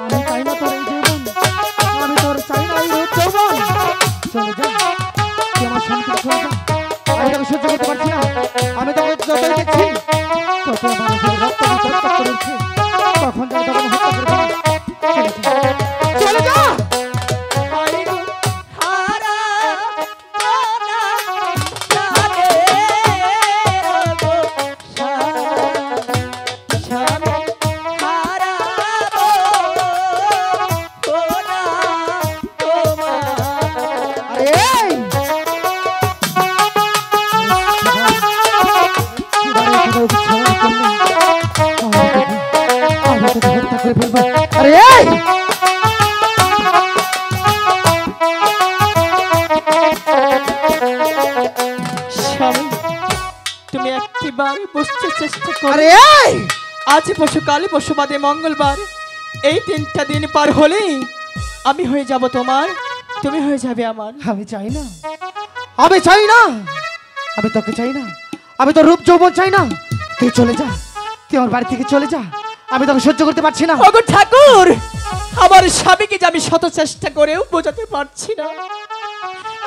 আমি চাই না তোর এই জীবন, আমি তোর চাই না এই যৌবন। চলে যা, তুই আমার সামনে থেকে চলে যা। আমি তোকে সহ্য করতে পারছি না। আমি তোকে যতই দেখছি তত আমার উপরে রক্ত করেছি। তখন যা তখন হত্যা করে চলে যা। তুমি একটিবার বুঝতে চেষ্টা করো। আজ পশু কাল পশু বাদে মঙ্গলবার, এই 3টা দিন পার হলেই আমি হয়ে যাব তোমার, তুমি হয়ে যাবে আমার। আমি চাই না, আমি চাই না, আমি তোকে চাই না, আমি তোর রূপ যৌবন চাই না। তুই চলে যা, তুই আমার বাড়ি থেকে চলে যা। আমি তোকে সহ্য করতে পারছি না। ওগো ঠাকুর, আমার স্বামীকে যে আমি শত চেষ্টা করেও বোঝাতে পারছি না।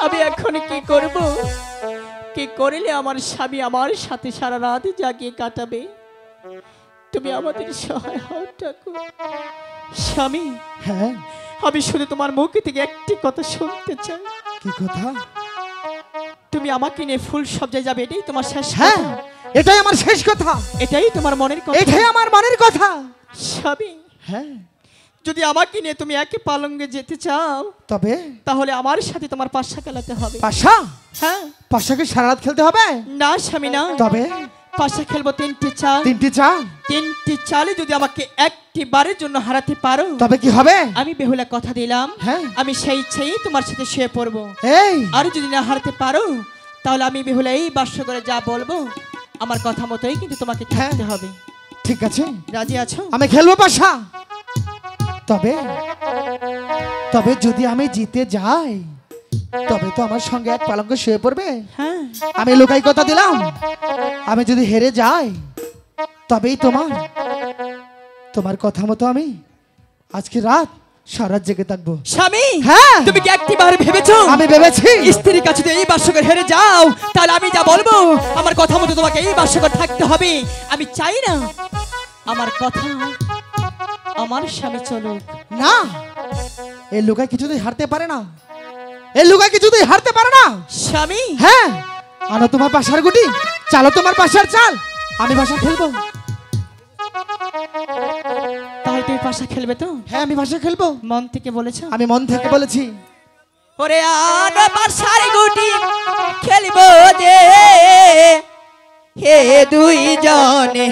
আমি এখন কি করব? কি করলে আমার স্বামী আমার সাথে সারা রাত জাগিয়ে কাটাবে? তুমি আমাদের সহায় হও ঠাকুর। স্বামী, হ্যাঁ, আমি শুধু তোমার মুখ থেকে একটি কথা শুনতে চাই। কি কথা? তুমি আমাকে নিয়ে ফুল সজ্জায় যাবে, এটাই তোমার শেষ হ্যাঁ, কথা? এটাই আমার শেষ কথা, এটাই তোমার মনের কথা? এটাই আমার মনের কথা। স্বামী, হ্যাঁ, যদি আমাকে নিয়ে তুমি একে পালঙ্গে যেতে চাও তবে তাহলে আমার সাথে তোমার পাশা খেলাতে হবে। পাশা? হ্যাঁ। পাশাকে সারা রাত খেলতে হবে? না স্বামী না। তবে পাশা খেলবো 3টি চাল। 3টি চাল? 3টি চালে যদি আমাকে একটি বারের জন্য হারাতে পারো তবে কি হবে? আমি বেহুলা কথা দিলাম, হ্যাঁ, আমি সেই ইচ্ছেই তোমার সাথে শুয়ে পড়বো। এই আর যদি না হারাতে পারো তাহলে আমি বেহুলা এই বাস্য করে যা বলবো আমার কথা মতোই কিন্তু তোমাকে থাকতে হবে। ঠিক আছে, রাজি আছো? আমি খেলবো পাশা। তবে তবে যদি আমি জিতে যাই তবে তো আমার সঙ্গে এক পালঙ্ক শুয়ে পড়বে। হ্যাঁ, আমি লোকাই কথা দিলাম, আমি যদি হেরে যাই তবেই তোমার কথা মতো আমি আজকে রাত সারা জেগে থাকবো। স্বামী, হ্যাঁ, তুমি কি একটি বার ভেবেছো? আমি ভেবেছি। স্ত্রীর কাছে যদি এই বাস্যকর হেরে যাও তাহলে আমি যা বলবো আমার কথা মতো তোমাকে এই বাস্যকর থাকতে হবে। আমি চাই না আমার কথা আমার স্বামী চলুক। না, এই লোকাই কিছুতেই হারতে পারে না, এই লোকাই কিছুতেই হারতে পারে না। স্বামী, হ্যাঁ, আনো তোমার পাশার গুটি, চালো তোমার পাশার চাল, আমি পাশা খেলবো। তাহলে তুমি পাশা খেলবে তো? হ্যাঁ, আমি পাশা খেলবো। মন থেকে বলেছো? আমি মন থেকে বলেছি। ওরে আনো পাশার গুটি খেলবো যে হে দুইজনে।